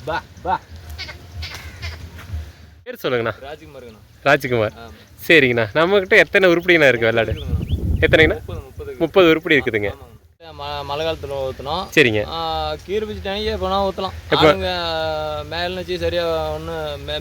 பா பா. பேர் சொல்லுங்கண்ணா. ராஜ்குமாருங்கண்ணா. ராஜ்குமார். சரிங்கண்ணா. நம்மக்கிட்ட எத்தனை உருப்படிங்கண்ணா இருக்குது வெள்ளாடு? எத்தனைங்கண்ணா? 30 உருப்படி இருக்குதுங்க. மழை காலத்தில் ஊற்றணும். சரிங்க. கீரை பிடிச்சி டேனிக்கே போனால் ஊற்றலாம். இப்போ மேலே வச்சு சரியாக ஒன்று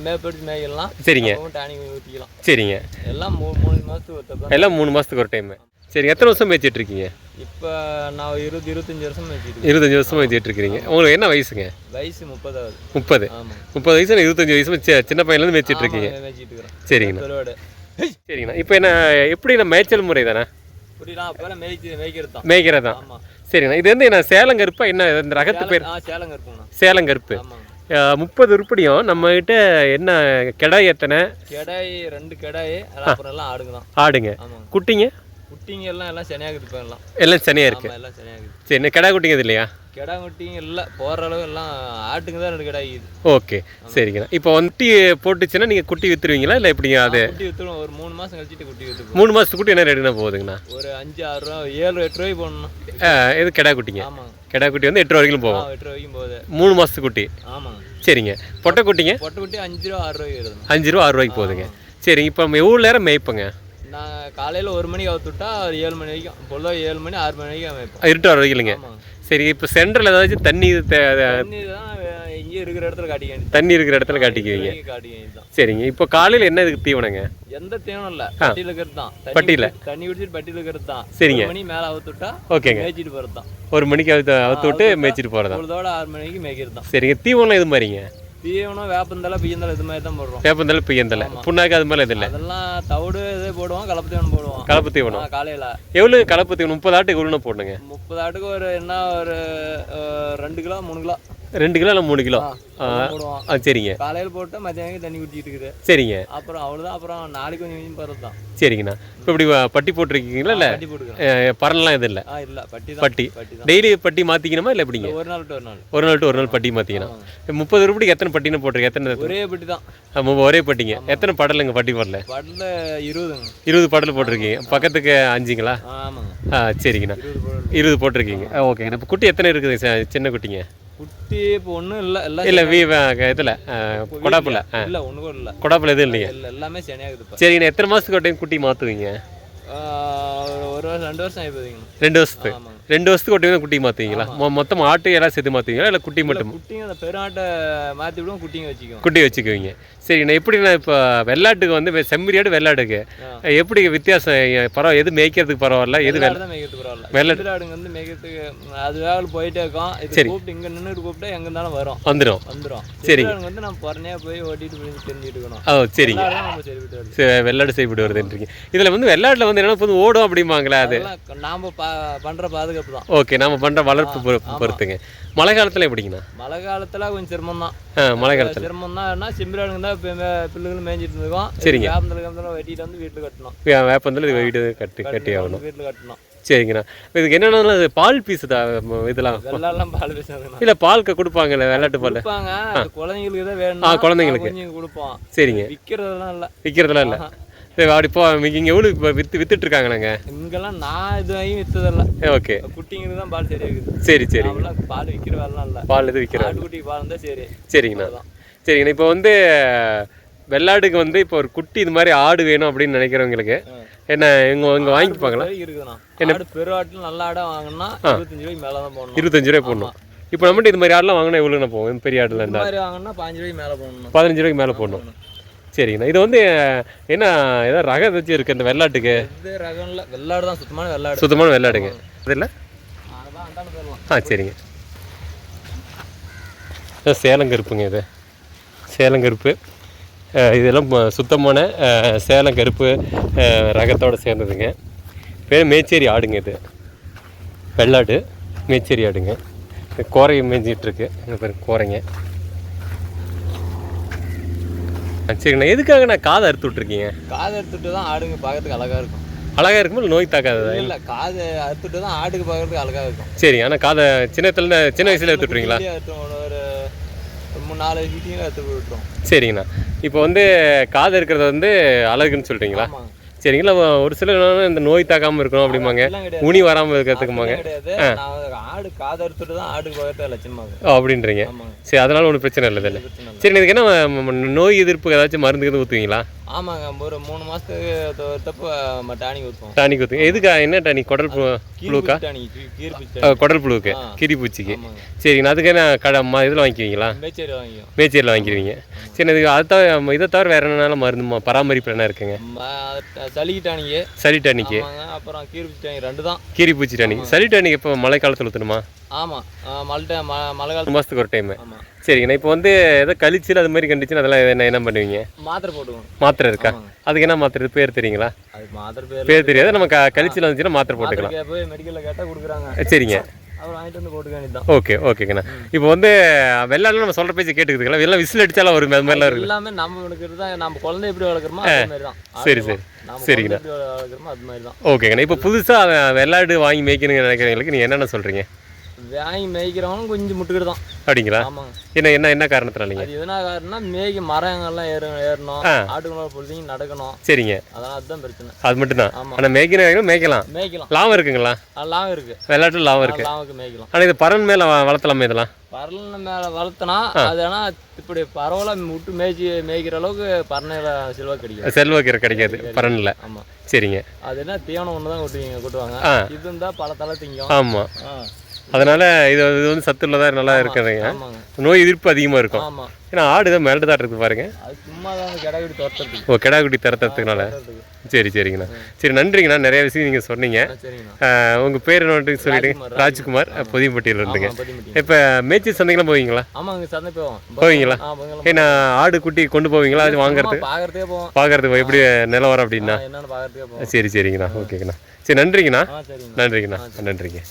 மேப்பிடிச்சு மேய்க்கலாம். சரிங்க. டேனிக் ஊற்றிக்கலாம். சரிங்க. எல்லாம் 3 மாதத்துக்கு ஒருத்தப்ப. எல்லாம் 3 மாதத்துக்கு ஒரு டைம். சரிங்க. எத்தனை வருஷம் மேய்ச்சிட்டு இருக்கீங்க? இப்போ நான் 25 வருஷம் மேய்ச்சிட்டு. 25 வருஷம் மேய்ச்சிட்டு இருக்கிறீங்க. உங்களுக்கு என்ன வயசுங்க? வயசு 30 ஆகுது. 30. 30 வயசு 25 வயசு சின்ன பையன்லேருந்து மேய்ச்சிட்டு இருக்கீங்க. மேய்ச்சிட்டு இருக்கிறேன். சரிங்கண்ணா. சரிங்கண்ணா. இப்போ என்ன எப்படி நான் மேய்ச்சல் முறை தானே? மேய்க்கிறது தான். சரிங்கண்ணா. இது வந்து என்ன சேலங்கருப்பா என்ன இந்த ரகத்து பேர்? சேலங்கருப்பு. 30 உருப்படியும் நம்மகிட்ட என்ன கிடாய் எத்தனை? கிடாய் 2 கிடாய், அப்புறம் எல்லாம் ஆடுங்க தான். ஆடுங்க. குட்டிங்க? குட்டிங்க எல்லாம் சனியாக இருக்கு. எல்லாம் சனியாக இருக்கு. எல்லாம் சனியாக இருக்கு. சரி, கிடா குட்டிங்க இது இல்லையா? கிடா குட்டிங்க இல்லை, போகிற அளவு எல்லாம் ஆட்டுங்க தான் 2 கிடாய். ஓகே, சரிங்கண்ணா. இப்போ குட்டி போட்டுச்சுன்னா நீங்கள் குட்டி விற்றுருவீங்களா இல்லை எப்படிங்க? அது குட்டி விற்றுருவோம். ஒரு 3 மாதம் கழிச்சிட்டு குட்டி விற்றுருவோம். 3 மாதத்துக்கு குட்டி என்ன ரேட்டுனா போகுதுங்கண்ணா? ஒரு 5-6 ரூபா, 7-8 ரூபாய்க்கு போடணும். இது கிடா குட்டிங்க. ஆமாங்க. கிடா குட்டி வந்து 8 ரூபா வரைக்கும் போகும். 8 ரூபா வரைக்கும் போகுது. 3 மாதத்துக்கு குட்டி. ஆமாங்க. சரிங்க. பொட்டை குட்டிங்க? பொட்டை குட்டி 5 ரூபா 6 ரூபாய்க்கு வருது. 5 ரூபா 6 ரூபாய்க்கு போகுதுங்க. சரிங்க. இப்போ எவ்வளோ நேரம் மேய்ப்பங்க? நான் காலையில் 1 மணிக்கு அவுத்துட்டா 7 மணி வரைக்கும். பொழுது 7 மணி 6 மணி வரைக்கும் மேய்ப்பேன். இருட்டு வர வரைக்கும் இல்லைங்க? சரி. இப்போ சென்டரில் ஏதாச்சும் தண்ணி தான் இங்கே இருக்கிற இடத்துல காட்டிக்க. தண்ணி இருக்கிற இடத்துல காட்டிக்குவீங்க. சரிங்க. இப்போ காலையில் என்ன இதுக்கு தீவனங்க? எந்த தீவனம் இல்லை, பட்டியில் இருக்கிறது தான். பட்டியில் தண்ணி குடிச்சிட்டு பட்டியில் இருக்கிறது தான். சரிங்க. 1 மணி மேலே அவுத்துட்டா ஓகேங்க, மேய்ச்சிட்டு போகிறது தான். 1 மணிக்கு அவுத்து விட்டு மேய்ச்சிட்டு போகிறது தான். பொழுதோட 6 மணிக்கு மேய்க்கிறது தான். சரிங்க. தீவனம் எது மாதிரிங்க? தீவனம் வேப்பந்தலை, பிய்யந்தலை இது மாதிரி தான் போடுறோம். வேப்பந்தலை, பிய்யந்தலை, புண்ணாக்கு அது மாதிரி இது இல்லை? அதெல்லாம் தவிடு இதே போடுவோம். கலப்பு தீவனம் போடுவோம். கலப்பு தீவனம் காலையில் எவ்வளோ? கலப்பு தீவனம் 30 ஆட்டுக்கு எவ்வளோ போடணுங்க? 30 ஆட்டுக்கு ஒரு 2 கிலோ 3 கிலோ. 2 கிலோ இல்லை 3 கிலோ போடுவோம். சரிங்க. காலையில் போட்டு மத்தியானம் தண்ணி குடிச்சிட்டு இருக்குது. சரிங்க. அப்புறம் அவ்வளோதான். அப்புறம் நாளைக்கு கொஞ்சம் போகிறது தான். சரிங்கண்ணா. இப்போ இப்படி பட்டி போட்டிருக்கீங்களா? இல்லை பரன்லாம் எதுவும் இல்லை? இல்லை, பட்டி டெய்லி பட்டி மாற்றிக்கணுமா இல்லை எப்படிங்க? ஒரு நாள் டு ஒரு நாள் பட்டி மாற்றிக்கணும். 30 ரூபாய்க்கு எத்தனை பட்டின்னு போட்டிருக்கு? எத்தனை? ஒரே பட்டி தான். ஒரே பட்டிங்க. எத்தனை படலுங்க பட்டி போடல? படல 20 படல் போட்டிருக்கீங்க. பக்கத்துக்கு 5ங்களா? ஆமாங்க. சரிங்கண்ணா. 20 போட்டிருக்கீங்க. ஓகேங்கண்ணா. இப்போ குட்டி எத்தனை இருக்குது சின்ன குட்டிங்க? குட்டி இப்போ ஒன்றும் இல்லை. எல்லாம் இல்லை இதில் கொடாப்பில் இல்லை, ஒன்று கூட இல்லை. கொடாப்பில் எதுவும் இல்லைங்க? இல்லை, எல்லாமே சனியாகுது. சரிங்கண்ணா. எத்தனை மாதத்துக்கு ஒரு டைம் குட்டி மாற்றுவீங்க? ஒரு வருஷம் 2 வருஷம் ஆகிப்போதுங்க. 2 வருஷத்துக்கு? 2 வருஷத்துக்கு ஒரு டைம் குட்டி மாற்றுவீங்களா? மொத்தம் ஆட்டு எல்லாம் சேர்த்து மாற்றுவீங்களா இல்லை குட்டி மட்டும்? குட்டிங்க அந்த பெருமாட்டை மாற்றி விடுவோம். குட்டி வச்சுக்குவீங்க. சரிண்ணா. எப்படிண்ணா இப்போ வெள்ளாட்டுக்கு வந்து செம்மறியாடு வெள்ளாட்டுக்கு எப்படி வித்தியாசம்? பரவாயில்ல, எது மேய்க்கிறதுக்கு பரவாயில்ல? எது மேய்க்கிறதுக்கு பரவாயில்ல. வெள்ளாடுங்க வந்து மேய்க்கிறதுக்கு அது வேலை போயிட்டே இருக்கும். இது கூப்பிட்டு இங்கே நின்றுட்டு கூப்பிட்டா எங்கே இருந்தாலும் வந்துடும். சரிங்க. வந்து நம்ம பொறனையாக போய் ஓட்டிட்டு போய் தெரிஞ்சுட்டு இருக்கணும். சரிங்க. வெள்ளாடு செய்யப்பட்டு வருதுன்றீங்க. இதில் வந்து வெள்ளாட்டில் வந்து என்ன போது ஓடும் அப்படிம்பாங்களா? அது நாம் பண்ணுற பாதுகாப்பு தான். ஓகே, நம்ம பண்ணுற வளர்ப்பு பொறுத்துங்க. மழை காலத்தில் எப்படிங்கண்ணா? மழை காலத்தில் கொஞ்சம் சிரமம் தான். மழை காலத்தில் சிரமம் தான். செம்பிராடுங்க தான் பிள்ளைகளும் மேய்ஞ்சிட்டு இருக்கோம். சரிங்க. வேப்பந்தலை வெட்டிட்டு வந்து வீட்டில் கட்டணும். வேப்பந்தலை வீடு கட்டி ஆகணும். வீட்டில் கட்டணும். சரிங்கண்ணா. இதுக்கு என்னென்னா பால் பீஸு தான் இதெல்லாம்? வெள்ளாடெல்லாம் பால் பீஸ் இல்லை, பால் கொடுப்பாங்கல்ல, வெள்ளாட்டு பால் கொடுப்பாங்க. குழந்தைங்களுக்கு தான் வேணும். குழந்தைங்களுக்கு கொடுப்போம். சரிங்க. விற்கிறதெல்லாம் இல்லை. விற்கிறதெல்லாம் இல்லை. சரி, அப்படி இப்போ இங்கே எவ்வளோ இப்போ வித்துட்டு இருக்காங்கண்ணாங்க? இங்கெல்லாம் நான் இது வாங்கி விற்றதில்ல. ஓகே. குட்டிங்களுக்கு தான் பால் சரியா இருக்குது. சரி. பால் விற்கிற வேலைலாம் இல்லை. பால் எது விற்கிற? ஆட்டுக்குட்டிக்கு பால் இருந்தால் சரி. சரிங்கண்ணா. சரிங்கண்ணா. இப்போ வந்து வெள்ளாடுக்கு வந்து இப்போ ஒரு குட்டி இது மாதிரி ஆடு வேணும் அப்படின்னு நினைக்கிறவங்களுக்கு என்ன இங்கே வாங்கிப்பாங்களா? இருக்குதுண்ணா. என்ன பெரு ஆட்டில் நல்ல ஆடாக வாங்கினா 25 ரூபாய்க்கு மேலே தான் போடணும். 25 ரூபாய் போடணும். இப்போ நம்மகிட்ட இது மாதிரி ஆடெலாம் வாங்கினா எவ்வளோண்ணா போகும்? பெரிய ஆடில் இருந்தால் வாங்கினா 15 ரூபாய்க்கு மேலே போடணும். 15 ரூபாய்க்கு மேலே போடணும். சரிங்கண்ணா. இது வந்து என்ன ஏதாவது ரகம் ஏதாச்சும் இருக்குது இந்த வெள்ளாட்டுக்கு? இது ரகம் இல்லை, வெள்ளாடு தான். சுத்தமான வெள்ளாடுங்க. அது இல்லை? சரிங்க. சேலங்கருப்புங்க. இது சேலங்கருப்பு. இதெல்லாம் சுத்தமான சேலங்கருப்பு ரகத்தோடு சேர்ந்ததுங்க. பேர் மேச்சேரி ஆடுங்க. இது வெள்ளாடு மேச்சேரி ஆடுங்க. கோரை மேய்ஞ்சிட்ருக்கு. பேர் கோரைங்க. சரிங்கண்ணா. எதுக்காக நான் காதை அறுத்து விட்ருக்கீங்க? காதை அறுத்துட்டு தான் ஆடுங்க பார்க்கறதுக்கு அழகாக இருக்கும். அழகாக இருக்கும்போது நோய் தாக்காததா? இல்லை, காதை அறுத்துட்டு தான் ஆடுக்கு பார்க்கறதுக்கு அழகாக இருக்கும். சரி. ஆனால் காதை சின்ன வயசில் எடுத்து விட்ருவீங்களா? ஒரு 3-4 வீட்டையும் எடுத்து விட்டுரும். சரிங்கண்ணா. இப்போ வந்து காது இருக்கிறது வந்து அழகுன்னு சொல்கிறீங்களா? சரிங்களா. ஒரு சில இந்த நோய் தாக்காமல் இருக்கணும் அப்படிம்பாங்க, உனி வராமல் இருக்கிறதுக்குமாங்க. ஆடு காதறுத்துட்டு தான் ஆடுக்கு பக்கத்தில் லட்சணமாகும் அப்படின்றீங்க. சரி, அதனால ஒன்றும் பிரச்சனை இல்லை இல்லை. சரி, இதுக்கு என்ன நோய் எதிர்ப்பு ஏதாச்சும் மருந்து ஊற்றுவீங்களா? ஆமாங்க, ஒரு 3 மாதத்துக்கு தப்பு டானிக் ஊற்றுவோம். டானிக் ஊற்றுங்க. எதுக்கா? என்ன டானிக்? குடல் புழுக்கா? குடல் புழுவுக்கு, கீரி பூச்சிக்கு. சரிங்கண்ணா. அதுக்கு என்ன இதில் வாங்கிக்குவீங்களா? மேச்சேரியில் வாங்கிடுவீங்க. சரி, இதுக்கு இதை தவிர வேறு என்னென்ன மருந்து பராமரிப்பு என்ன இருக்குங்க? சளி டானிக்கு, அப்புறம் கீரிப்பூச்சி டானிக் 2 தான். கீரிப்பூச்சி டானிக். சளி டானிக் இப்போ மழை காலத்தில் ஊற்றணுமா? ஆமாம், மழை காலத்து மாதத்துக்கு ஒரு டைம். சரிங்கண்ணா. இப்போ ஏதோ கழிச்சல் அது மாதிரி கண்டிச்சுன்னா அதெல்லாம் என்ன பண்ணுவீங்க? மாத்திரை போட்டுவோம். மாத்திரை இருக்கா? அதுக்கு என்ன மாத்திரை பேர் தெரியுங்களா? பேர் தெரியாது. நம்ம கழிச்சல் வந்துச்சுன்னா மாத்திரை போட்டுக்கலாம். போய் மெடிக்கலில் கேட்டால் கொடுக்குறாங்க. சரிங்க. ஓகே, ஓகேங்கண்ணா. இப்போ வெள்ளாடு நம்ம சொல்ற பேச்சு கேட்டுக்குதுங்களா? எல்லாம் விசில் அடிச்சாலும் ஒரு அது மாதிரிலாம் இருக்கு. எல்லாமே நம்ம நம்ம குழந்தை எப்படி வளர்க்குறோமோ அது மாதிரி தான். சரி சரி, சரிங்கண்ணா. அது மாதிரி தான். ஓகேங்கண்ணா. இப்போ புதுசாக வெள்ளாடு வாங்கி மேய்க்கணும்னு நினைக்கிறவங்களுக்கு நீங்கள் என்னென்ன சொல்கிறீங்க? வாங்கி மேய்க்கிறவங்களும் கொஞ்சம் முட்டுக்கிட்டு தான். அப்படிங்களா? ஆமாங்க. என்ன காரணத்தினாலீங்க? அது எதனா காரணம்னா மேய்க்க மரங்கள்லாம் ஏறணும், ஆட்டுங்களோட பொழுதுங்க நடக்கணும். சரிங்க. அதனால அதுதான் பிரச்சனை. அது மட்டும் தான். ஆனால் மேய்க்கலாம். லாபம் இருக்குங்களா? லாபம் இருக்கு. வெள்ளாட்டு லாபம் இருக்கு. லாபம் மேய்க்கலாம். ஆனால் இது பறன் மேலே வளர்த்தலாமே இதெல்லாம்? பரல் மேலே வளர்த்தனா அது ஆனால் இப்படி பரவலாக விட்டு மேய்க்கிற அளவுக்கு பரணையில் செல்வாக்கு கிடைக்காது பரனில். ஆமாம். சரிங்க. அது என்ன தீவனம் ஒன்று தான் கொட்டுவாங்க. இது இருந்தால் பல தலை திங்கும். ஆமாம். அதனால இது சத்துள்ளதா நல்லா இருக்குதுங்க. நோய் எதிர்ப்பு அதிகமாக இருக்கும். ஏன்னா ஆடு தான் மிரண்டு தான் இருக்குது பாருங்க. கிடாக்குட்டி திறத்துறதுக்குனால. சரிங்கண்ணா. சரி, நன்றிங்கண்ணா. நிறைய விஷயம் நீங்கள் சொன்னீங்க. உங்கள் பேர் என்னன்னு சொல்லிவிடுங்க. ராஜ்குமார், பொதியம்பட்டியில் இருந்துங்க. இப்போ மேய்ச்சல் சந்தைக்கெல்லாம் போவீங்களா? போவீங்களா? ஏன்னா ஆடு குட்டி கொண்டு போவீங்களா? அது வாங்குறதுக்கு பார்க்கறதுக்கு எப்படி நிலவரம் அப்படின்னா? சரிங்கண்ணா. ஓகேங்கண்ணா. சரி, நன்றிங்கண்ணா. நன்றிங்க.